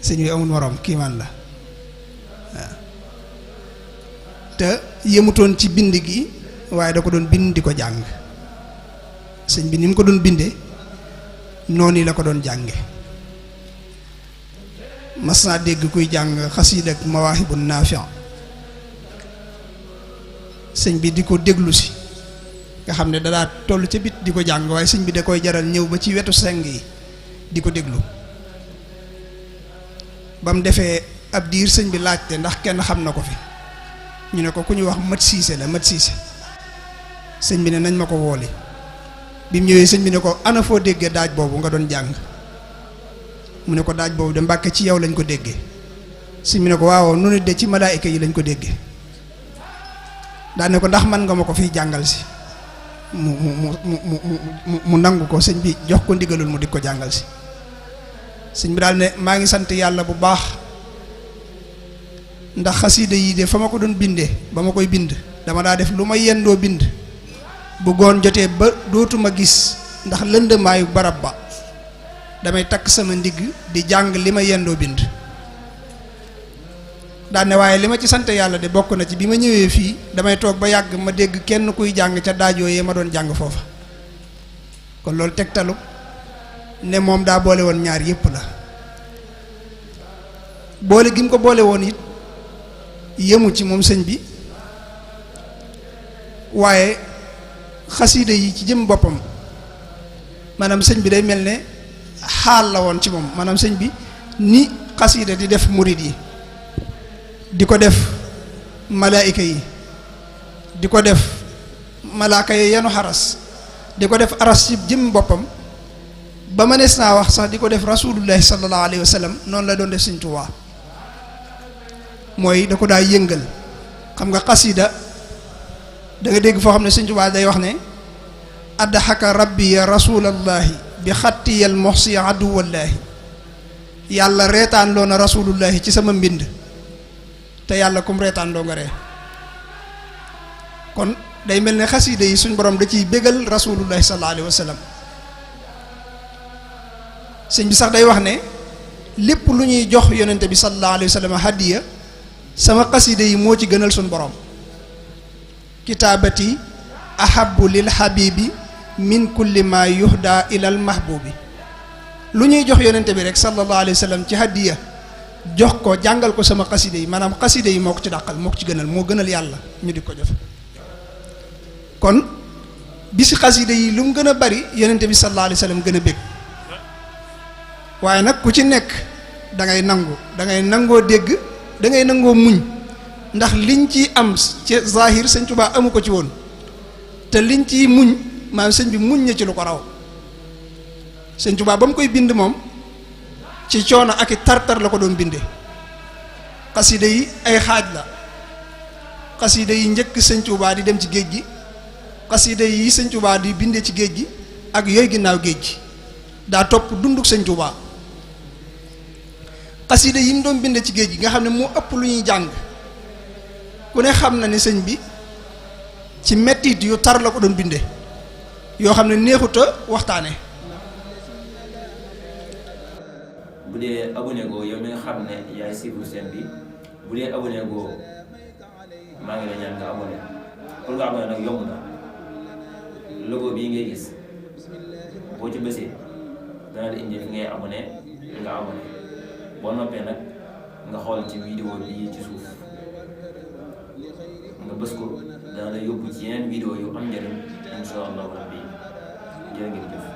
sëñ bi amul morom kiimaan la waaw te yëmutoon ci bind gi waaye da ko doon bind di ko jàng sëñ bi ni mu ko doon bindee noonu la ko doon jànge mas naa dégg kuy jàng xasiida ak Mawaahibu Naafi' sëñ bi di ko déglu si nga xam ne dadaa toll ca bit di ko jàng waaye sëñ bi da koy jaral ñëw ba ci wetu seng yi di ko déglu ba mu defee ab diir sëñ bi laajte ndax kenn xam na ko fi ñu ne ko ku ñu wax Mat Siise la Mat Siise sëñ bi ne nañ ma ko wooli bi mu ñëwee sëñ bi ne ko ana foo déggee daaj boobu nga doon jàng mu ne ko daaj boobu de Mbàkke ci yow lañ ko déggee sëñ bi ne ko waaw nu de ci malaayika yi lañ ko déggee daa ne ko ndax man nga ma ko fiy jàngal si mu nangu ko sëñ bi jox ko ndigalul mu di ko jàngal si sëñ bi daal ne maa ngi sant yàlla bu baax ndax xasiida yi de fa ma ko doon bindee ba ma koy bind dama daa def lu ma yendoo bind bu goon jotee ba dootuma gis ndax lëndëmaayu barab ba damay takk sama ndigg di jàng li ma yendoo bind daan ne waaye li ma ci sant yàlla de bokk na ci bi ma ñëwee fii damay toog ba yàgg ma dégg kenn kuy jàng ca daajoo yee ma doon jàng foofa kon loolu tegtalu ne moom daa boole woon ñaar yépp la boole gi mu ko boole woon it yëmu ci moom sëñ bi waaye xasiida yi ci jëm boppam maanaam sëñ bi day mel ne xaal la woon ci moom maanaam sëñ bi ni xasiida di def murid yi di ko def malaayika yi di ko def malaaka yi yanu xaras di ko def aras ci jëm boppam ba mënees naa wax sax di ko def rasulullahi sallallahu alayhi wa sallam noonu la doon def sëñ Tuubaa mooy da ko daa yëngal xam nga xasida da nga dégg foo xam ne sëñ Tuubaa day wax ne addaxaka rabbi ya rasulallahi bi xattiyal moxsi aduwallahi yàlla reetaan loo na rasulullahi ci sama mbind te yàlla kum reetaan loo nga ree kon day mel ne xasida yi suñ borom da ciy bégal rasulullahi sallallahu alayhi wa sallam sëñ bi sax day wax ne lépp lu ñuy jox yonente bi sallallahu alayhi wa sallam hadiya sama xasida yi moo ci gënal suñ borom kitaabati ahabu lil habibi min kulli ma yuhda ilal mahbubi lu ñuy jox yonente bi rek sallallahu alayhi wa sallam ci hadiya jox ko jàngal ko sama xasida yi maanaam xasida yi moo ko ci dàqal moo ko ci gënal moo gënal yàlla ñu di ko jox kon bisi xasida yi lu mu gën a bari yonente bi sallallahu alayhi wa sallam gën a bég waaye nag ku ci nekk da ngay nangu da ngay nangoo dégg da ngay nangoo muñ ndax liñ ci am ci zahir sëñ Tuubaa amu ko ci woon te liñ ci muñ maanaam sëñ bi muñ na ci lu ko raw sëñ Tuubaa ba mu koy bind moom ci coono ak i tartar la ko doon bindee xasida yi ay xaaj la xasida yi njëkk sëñ Tuubaa di dem ci géej gi xasida yi sëñ Tuubaa di bindee ci géej gi ak yooyu ginnaaw géej gi daa topp dunduk sëñ Tuubaa xasida yi mu doon bindee ci géej gi nga xam ne moo ëpp lu ñuy jàng ku ne xam na ne sëñ bi ci mettit yu tar la ko doon bindee yoo xam ne neexuta waxtaane bu dee abonné goo yow mi nga xam ne yaay suivre chaîne bi bu dee abonné goo maa ngi la ñaan nga abonné pour nga abonné nag yomb na logo bii ngay gis boo ci bësee dana la indi fi ngay abonné nga abonné boo noppee nag nga xool ci vidéo bi ci suuf nga bës ko dana la yóbbu ci yeneen vidéo yu am njëriñ insha allahu rabbi jërë ngeen jëf